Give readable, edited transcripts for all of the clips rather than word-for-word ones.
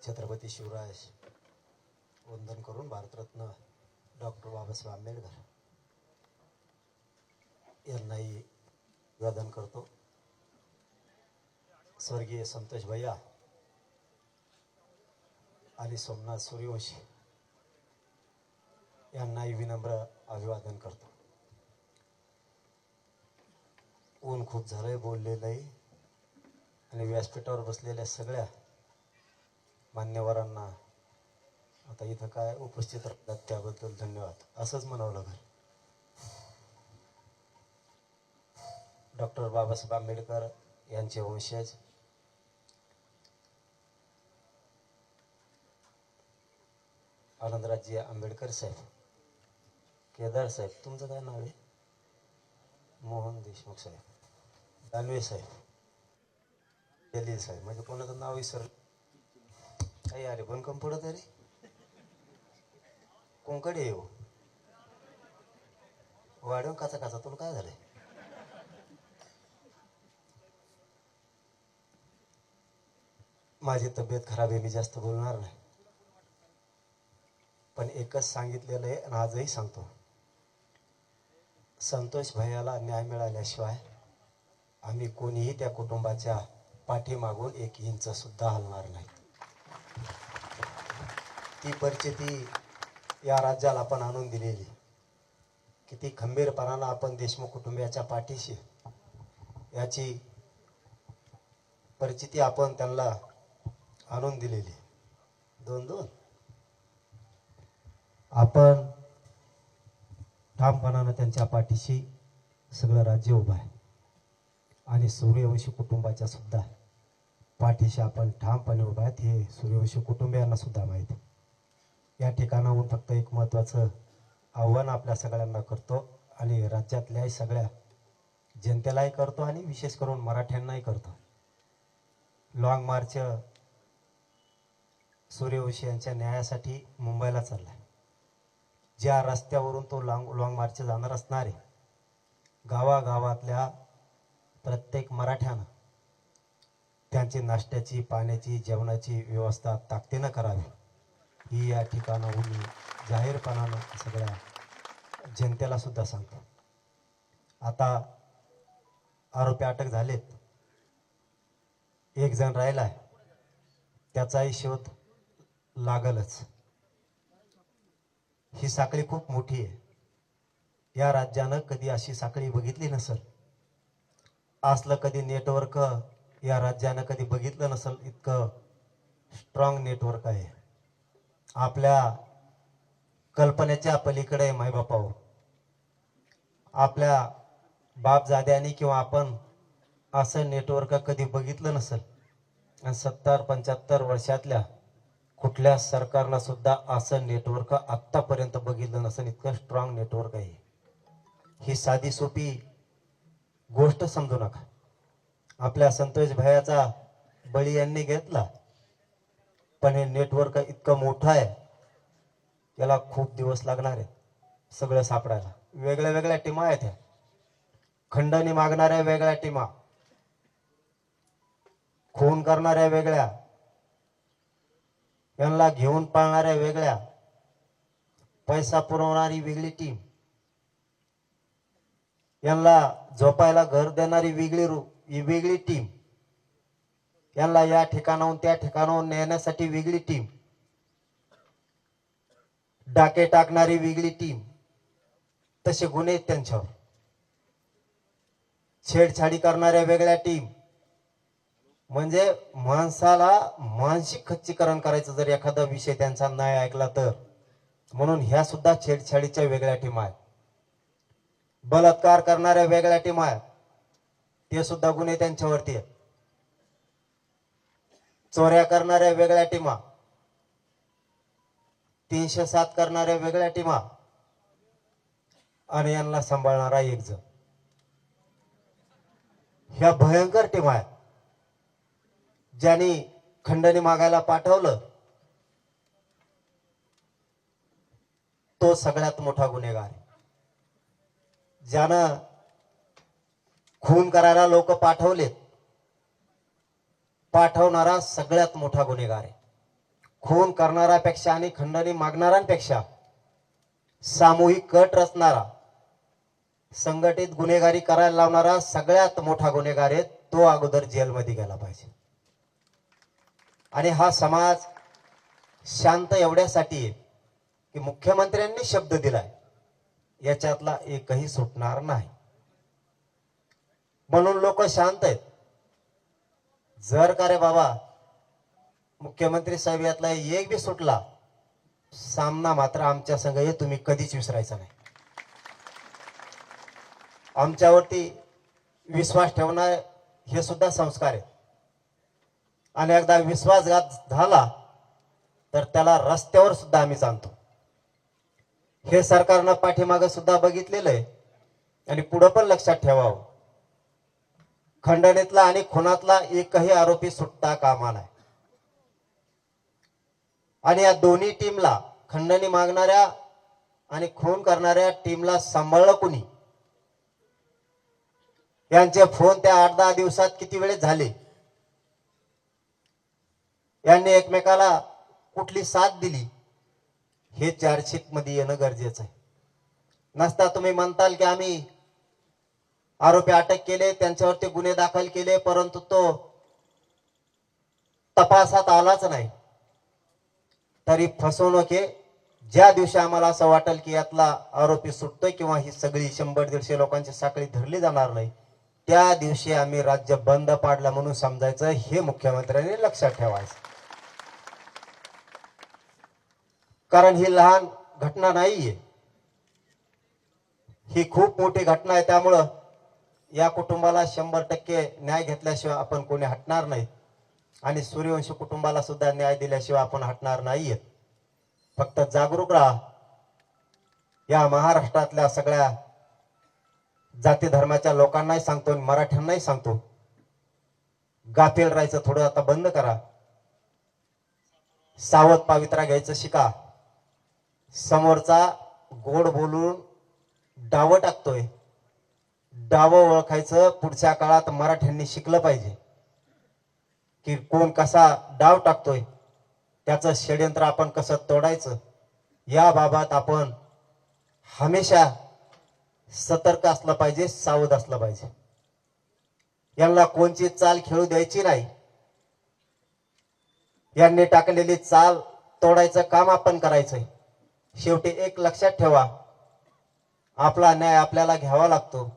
छत्रपती शिवराय वंदन करून भारतरत्न डॉक्टर बाबासाहेब आंबेडकर यांनाही अभिवादन करतो। स्वर्गीय संतोष भैया आणि सोमनाथ सूर्यवंशी यांनाही विनम्र अभिवादन करतो। ऊन खूप झालंय, बोललेलं आहे आणि व्यासपीठावर बसलेल्या सगळ्या मान्यवरांना आता इथं काय उपस्थित राहतात त्याबद्दल धन्यवाद असंच म्हणावं लागेल। डॉक्टर बाबासाहेब आंबेडकर यांचे वंशज आनंदराजे आंबेडकर साहेब, केदार साहेब, तुमचं काय नाव आहे? मोहन देशमुख साहेब, दानवे साहेब, जलील साहेब, म्हणजे कोणाचं नाव विसरलं काही? अरे पण कम पडत रे कोणकडे येऊ वाढव काचा काचा, तुला काय झालंय? माझी तब्येत खराब आहे, मी जास्त बोलणार नाही, पण एकच सांगितलेलं आहे आणि आजही सांगतो, संतोष भैयाला न्याय मिळाल्याशिवाय आम्ही कोणीही त्या कुटुंबाच्या पाठीमागून एक इंच सुद्धा हलणार नाही। ती परिस्थिती या राज्याला आपण आणून दिलेली, किती खंबीरपणानं आपण देशमुख कुटुंबियाच्या पाठीशी याची परिस्थिती आपण त्यांना आणून दिलेली। दोन दोन आपण ठामपणानं त्यांच्या पाठीशी सगळं राज्य उभं आहे आणि सूर्यवंशी कुटुंबाच्या सुद्धा पाठीशी आपण ठामपणे उभा आहेत हे सूर्यवंशी कुटुंबियांना सुद्धा माहिती। या ठिकाणाहून फक्त एक महत्त्वाचं आव्हान आपल्या सगळ्यांना करतो आणि राज्यातल्याही सगळ्या जनतेलाही करतो आणि विशेष करून मराठ्यांनाही करतो। लॉंग मार्च सूर्यवंशी यांच्या न्यायासाठी मुंबईला चाललाय। ज्या रस्त्यावरून तो लॉंग मार्च जाणार असणार आहे, गावागावातल्या प्रत्येक मराठ्यानं त्यांची नाश्त्याची, पाण्याची, जेवणाची व्यवस्था ताकदीनं करावी ही या ठिकाणाहून जाहीरपणानं सगळ्या जनतेला सुद्धा सांगतो। आता आरोपी अटक झालेत, एक जण राहिलाय, त्याचाही शोध लागलच। ही साखळी खूप मोठी आहे, या राज्यानं कधी अशी साखळी बघितली नसेल, असलं कधी नेटवर्क या राज्यानं कधी बघितलं नसेल, इतकं स्ट्रॉंग नेटवर्क आहे। आपल्या कल्पनेच्या पलीकडे मायबापावर आपल्या बापजाद्यांनी किंवा आपण असं नेटवर्क कधी बघितलं नसेल आणि 70-75 वर्षातल्या कुठल्या सरकारनं सुद्धा असं नेटवर्क आत्तापर्यंत बघितलं नसेल, इतकं स्ट्रॉंग नेटवर्क आहे। ही साधी सोपी गोष्ट समजू नका। आपल्या संतोष भैयाचा बळी यांनी घेतला, पण हे नेटवर्क इतकं मोठं आहे, याला खूप दिवस लागणार आहेत सगळं सापडायला। वेगळ्या वेगळ्या टीमा आहेत, ह्या खंडणी मागणाऱ्या वेगळ्या टीमा, खून करणाऱ्या वेगळ्या, यांना घेऊन पाळणाऱ्या वेगळ्या, पैसा पुरवणारी वेगळी टीम, यांना झोपायला घर देणारी वेगळी टीम, यांना या ठिकाणाहून त्या ठिकाणाहून नेण्यासाठी वेगळी टीम, डाके टाकणारी वेगळी टीम, तसे गुन्हे आहेत त्यांच्यावर, छेडछाडी करणाऱ्या वेगळ्या टीम। म्हणजे माणसाला मानसिक खच्चीकरण करायचं जर एखादा विषय त्यांचा नाही ऐकला तर, म्हणून ह्या सुद्धा छेडछाडीच्या वेगळ्या टीम आहेत। बलात्कार करणाऱ्या वेगळ्या टीम आहेत, ते सुद्धा गुन्हे त्यांच्यावरती आहेत। चोऱ्या करणाऱ्या वेगळ्या टीमा, 307 करणाऱ्या वेगळ्या टीमा आणि यांना सांभाळणारा एक जण, ह्या भयंकर टीम आहेत। ज्यांनी खंडणी मागायला पाठवलं तो सगळ्यात मोठा गुन्हेगार आहे। ज्यानं खून करायला लोक पाठवलेत, पाठवणारा सगळ्यात मोठा गुन्हेगार आहे। खून करणाऱ्यापेक्षा आणि खंडणी मागणाऱ्यांपेक्षा सामूहिक कट रचणारा, संघटित गुन्हेगारी करायला लावणारा सगळ्यात मोठा गुन्हेगार आहे तो अगोदर जेलमध्ये गेला पाहिजे. आणि हा समाज शांत एवढ्यासाठी आहे की मुख्यमंत्र्यांनी शब्द दिलाय याच्यातला एकही सुटणार नाही, म्हणून लोक शांत आहेत. जर का रे बाबा मुख्यमंत्री साहेब यातला एक बी सुटला, सामना मात्र आमच्या संघ हे तुम्ही कधीच विसरायचा नाही. आमच्यावरती विश्वास ठेवणार हे सुद्धा संस्कार आहे. आणि एकदा विश्वासघात झाला तर त्याला रस्त्यावर सुद्धा आम्ही जाणतो. हे सरकारनं पाठीमागे सुद्धा बघितलेलं आहे आणि पुढे पण लक्षात ठेवावं. खंडणीतला आणि खुनातला एकही आरोपी सुटता कामा नये. आणि या दोन्ही टीमला, खंडणी मागणाऱ्या आणि खून करणाऱ्या टीमला सांभाळलं कुणी? यांचे फोन त्या 8-10 दिवसात किती वेळेस झाले? यांनी एकमेकाला कुठली साथ दिली? हे चार्जशीट मध्ये येणं गरजेचं आहे. नसता तुम्ही म्हणताल की आम्ही आरोपी अटक केले, त्यांच्यावरती गुन्हे दाखल केले, परंतु तो तपासात आलाच नाही. तरी फसवणूक आहे. ज्या दिवशी आम्हाला असं वाटेल की यातला आरोपी सुटतोय किंवा ही सगळी 100-150 लोकांची साखळी धरली जाणार नाही, त्या दिवशी आम्ही राज्य बंद पाडला म्हणून समजायचं. हे मुख्यमंत्र्यांनी लक्षात ठेवायचं. कारण ही लहान घटना नाहीये, ही खूप मोठी घटना आहे. त्यामुळं या कुटुंबाला 100% न्याय घेतल्याशिवाय आपण कोणी हटणार नाही आणि सूर्यवंशी कुटुंबाला सुद्धा न्याय दिल्याशिवाय आपण हटणार नाहीये. फक्त जागरूक राहा. या महाराष्ट्रातल्या सगळ्या जाती धर्माच्या लोकांनाही सांगतो, मराठ्यांनाही सांगतो, गाफील राहायचं थोडं आता बंद करा. सावध पावित्रा घ्यायचं शिका. समोरचा गोड बोलून डावं टाकतोय, डावं ओळखायचं पुढच्या काळात मराठ्यांनी शिकलं पाहिजे की कोण कसा डाव टाकतोय, त्याचं षड्यंत्र आपण कसं तोडायचं. या बाबत आपण हमेशा सतर्क असलं पाहिजे, सावध असलं पाहिजे. यांना कोणची चाल खेळू द्यायची नाही. यांनी टाकलेली चाल तोडायचं काम आपण करायचंय. शेवटी एक लक्षात ठेवा, आपला न्याय आपल्याला घ्यावा लागतो.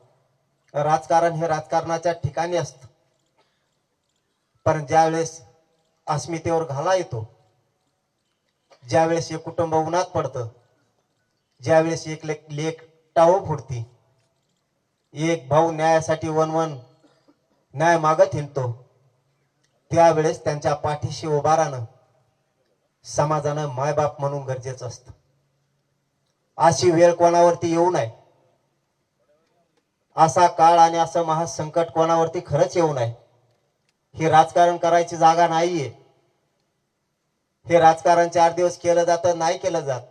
राजकारण हे राजकारणाच्या ठिकाणी असतं, पण ज्यावेळेस अस्मितेवर घाला येतो, ज्यावेळेस एक कुटुंब उन्हात पडतं, ज्यावेळेस एक लेक टाळू फुटती, एक भाऊ न्यायासाठी वनवन न्याय मागत हिंडतो, त्यावेळेस त्यांच्या पाठीशी उभा राहणं समाजानं मायबाप म्हणून गरजेचं असतं. अशी वेळ कोणावरती येऊ नये, असा काळ आणि असं महासंकट कोणावरती खरंच येऊ नये. हे राजकारण करायची जागा नाहीये. हे राजकारण 4 दिवस केलं जातं, नाही केलं जात.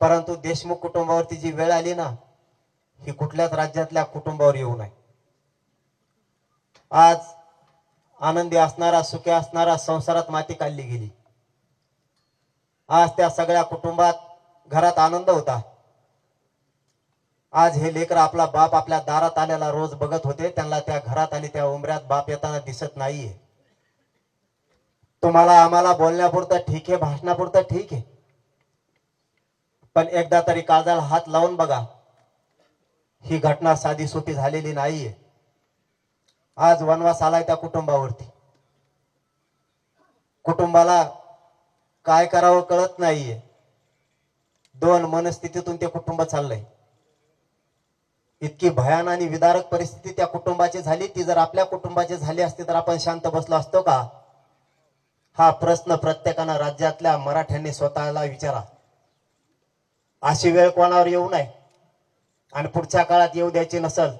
परंतु देशमुख कुटुंबावरती जी वेळ आली ना, ही कुठल्याच राज्यातल्या कुटुंबावर येऊ नये. आज आनंदी असणारा, सुखी असणारा संसारात माती काढली गेली. आज त्या सगळ्या कुटुंबात घरात आनंद होता. आज हे लेकर आपला बाप आपल्या दारात आलेला रोज बघत होते, त्यांना त्या घरात आणि त्या उंबऱ्यात बाप येताना दिसत नाहीये. तुम्हाला आम्हाला बोलण्यापुरतं ठीक आहे, भाषणापुरतं ठीक आहे, पण एकदा तरी काळजाला हात लावून बघा. ही घटना साधी सोपी झालेली नाहीये. आज वनवास आलाय त्या कुटुंबावरती. कुटुंबाला काय करावं कळत नाहीये. 2 मनस्थितीतून ते कुटुंब चाललंय. इतकी भयान आणि विदारक परिस्थिती त्या कुटुंबाची झाली. ती जर आपल्या कुटुंबाची झाली असती तर आपण शांत बसलो असतो का? हा प्रश्न प्रत्येकानं राज्यातल्या मराठ्यांनी स्वतःला विचारा. अशी वेळ कोणावर येऊ नये आणि पुढच्या काळात येऊ द्यायची नसेल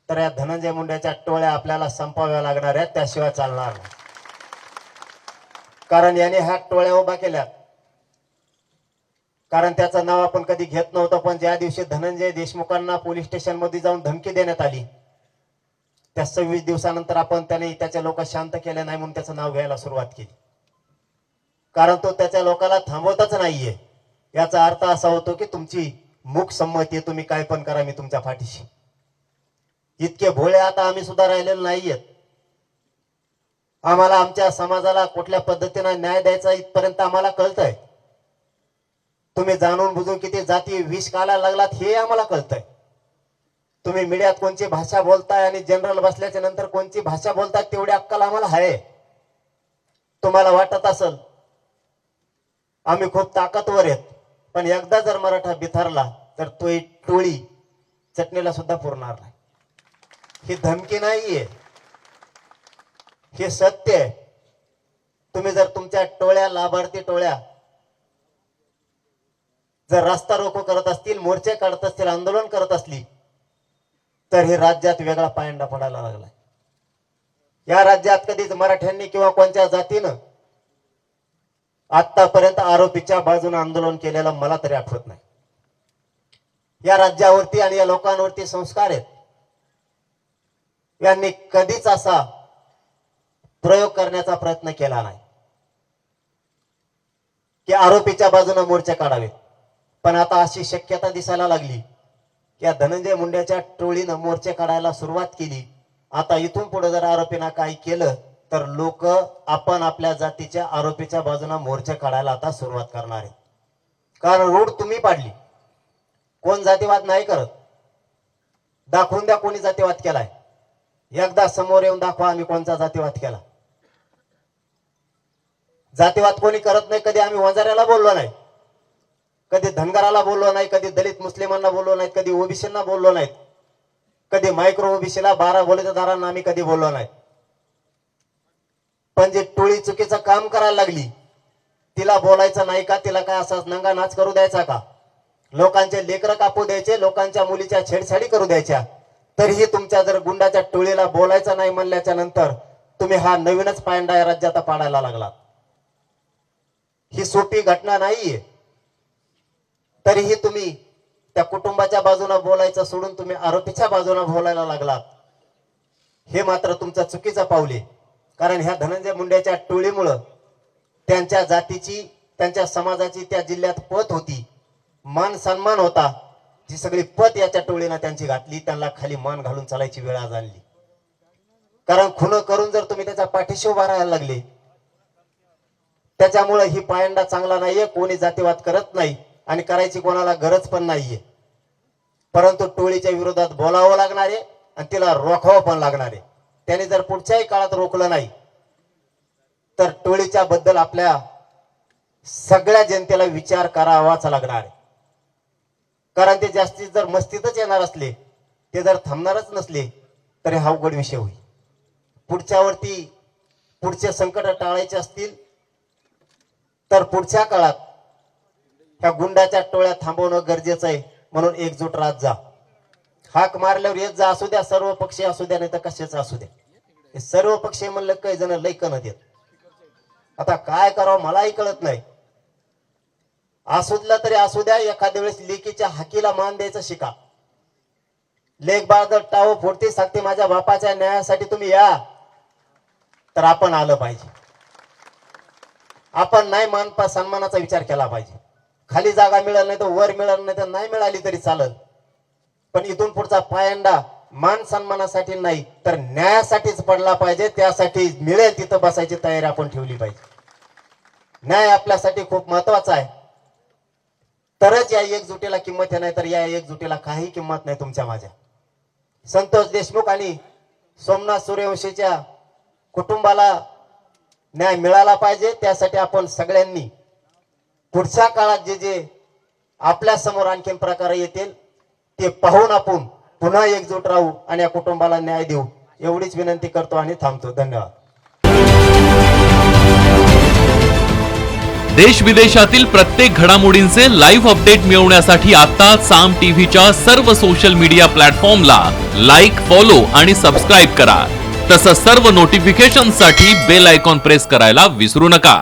तर या धनंजय मुंडेच्या टोळ्या आपल्याला संपवाव्या लागणार आहेत, त्याशिवाय चालणार नाही. कारण याने ह्या टोळ्या उभा केल्यात. कारण त्याचं नाव आपण कधी घेत नव्हतं, पण ज्या दिवशी धनंजय देशमुखांना पोलीस स्टेशन मध्ये जाऊन धमकी देण्यात आली, त्या 26 दिवसानंतर आपण त्याने त्याचे लोक शांत केले नाही म्हणून त्याचं नाव घ्यायला सुरुवात केली. कारण तो त्याच्या लोकांना थांबवतच नाहीये. याचा अर्थ असा होतो की तुमची मूक संमती आहे, तुम्ही काय पण करा, मी तुमच्या पाठीशी. इतके भोळे आता आम्ही सुद्धा राहिलेलो नाहीयेत. आम्हाला आमच्या समाजाला कुठल्या पद्धतीने न्याय द्यायचा इथपर्यंत आम्हाला कळतंय. तुम्ही जाणून बुजून किती जाती विष काढायला लागलात हे आम्हाला कळतंय. तुम्ही मीडियात कोणची भाषा बोलताय आणि जनरल बसल्याच्या नंतर कोणची भाषा बोलताय तेवढी अक्कल आम्हाला आहे. तुम्हाला वाटत असेल आम्ही खूप ताकदवर आहेत, पण एकदा जर मराठा बिथरला तर तो टोळी चटणीला सुद्धा पुरणार नाही. ही धमकी नाहीये, हे सत्य आहे. तुम्ही जर तुमच्या टोळ्या, लाभार्थी टोळ्या जर रस्ता रोको करत असतील, मोर्चे काढत असतील, आंदोलन करत असली तर हे राज्यात वेगळा पायंडा पडायला लागलाय. या राज्यात कधीच मराठ्यांनी किंवा कोणत्या जातीनं आतापर्यंत आरोपीच्या बाजूने आंदोलन केलेलं मला तरी आठवत नाही. या राज्यावरती आणि या लोकांवरती संस्कार आहेत. यांनी कधीच असा प्रयोग करण्याचा प्रयत्न केला नाही की आरोपीच्या बाजूने मोर्चे काढावेत. पण आता अशी शक्यता दिसायला लागली की या धनंजय मुंडेच्या टोळीनं मोर्चे काढायला सुरुवात केली. आता इथून पुढे जर आरोपींना काही केलं तर लोक आपण आपल्या जातीच्या आरोपीच्या बाजूने मोर्चे काढायला आता सुरुवात करणार आहेत. कारण रूढ तुम्ही पाडली. कोण जातीवाद नाही करत. दाखवून द्या कोणी जातीवाद केलाय. एकदा समोर येऊन दाखवा आम्ही कोणता जातीवाद केला. जातीवाद कोणी करत नाही. कधी आम्ही वंजाऱ्याला बोललो नाही, कधी धनगराला बोललो नाही, कधी दलित मुस्लिमांना बोललो नाही, कधी ओबीसींना बोललो नाहीत, कधी मायक्रो ओबीसीला 12 बोलतेदारांना आम्ही कधी बोललो नाही. पण जे टोळी चुकीचं काम करायला लागली तिला बोलायचं नाही का? तिला काय असा नंगा नाच करू द्यायचा का? लोकांचे लेकरं कापू द्यायचे, लोकांच्या मुलीच्या छेडछाडी करू द्यायच्या. तरीही तुमच्या जर गुंडाच्या टोळीला बोलायचं नाही म्हणल्याच्या नंतर तुम्ही हा नवीनच पायंडा या राज्यात पाडायला लागला. ही सोपी घटना नाहीये. तरीही तुम्ही त्या कुटुंबाच्या बाजूने बोलायचं सोडून तुम्ही आरोपीच्या बाजूने बोलायला लागलात. हे मात्र तुमचं चुकीचं पाऊल आहे. कारण ह्या धनंजय मुंडेच्या टोळीमुळं त्यांच्या जातीची, त्यांच्या समाजाची त्या जिल्ह्यात पत होती, मान सन्मान होता. जी सगळी पत याच्या टोळीनं त्यांची घातली. त्यांना खाली मान घालून चालायची वेळ आज आणली. कारण खुन करून जर तुम्ही त्याच्या पाठीशी उभा राहायला लागले त्याच्यामुळे ही पायंडा चांगला नाहीये. कोणी जातीवाद करत नाही आणि करायची कोणाला गरज पण नाहीये. परंतु टोळीच्या विरोधात बोलावं लागणार आहे आणि तिला रोखावं पण लागणार आहे. त्याने जर पुढच्याही काळात रोखलं नाही तर टोळीच्या बद्दल आपल्या सगळ्या जनतेला विचार करावाच लागणार आहे. कारण ते जास्तीत जर मस्तीतच येणार असले, ते जर थांबणारच नसले तरी हा अवघड विषय होईल. पुढचे संकट टाळायचे असतील तर पुढच्या काळात ह्या गुंडाच्या टोळ्या थांबवणं गरजेचं आहे. म्हणून एकजूट राहत जा. हाक मारल्यावर येत जा. असू द्या सर्व पक्षी असू द्या, नाही तर कशाच असू द्या. हे सर्व पक्षी म्हणलं काही जण लई कणत येत. आता काय करावं मलाही कळत नाही. असुदला तरी असू द्या. एखाद्या वेळेस लेकीच्या हाकीला मान द्यायचं शिका. लेक बाळ जर टाव फोडती सांगते माझ्या बापाच्या न्यायासाठी तुम्ही या, तर आपण आलं पाहिजे. आपण नाही मान सन्मानाचा विचार केला पाहिजे. खाली जागा मिळाली नाही तर वर मिळाली नाही तर नाही मिळाली तरी चालत, पण इथून पुढचा पायंडा मान सन्मानासाठी नाही तर न्यायासाठीच पडला पाहिजे. त्यासाठी मिळेल तिथं बसायची तयारी आपण ठेवली पाहिजे. न्याय आपल्यासाठी खूप महत्वाचा आहे. तरच या एकजुटीला किंमत आहे, नाही तर या एकजुटीला काही किंमत नाही तुमच्या माझ्या. संतोष देशमुख आणि सोमनाथ सूर्यवंशीच्या कुटुंबाला न्याय मिळाला पाहिजे. त्यासाठी आपण सगळ्यांनी पुढच्या काळात जे जे आपल्या समोर आणखीन प्रकार येतील ते पाहून आपण पुन्हा एकजूट राहू आणि या कुटुंबाला न्याय देऊ एवढीच विनंती करतो आणि थांबतो. धन्यवाद. देश विदेशातील प्रत्येक घडामोडींचे लाईव्ह अपडेट मिळवण्यासाठी आता साम टीव्हीच्या सर्व सोशल मीडिया प्लॅटफॉर्मला लाईक, फॉलो आणि सबस्क्राईब करा. तसंच सर्व नोटिफिकेशनसाठी बेल आयकॉन प्रेस करायला विसरू नका.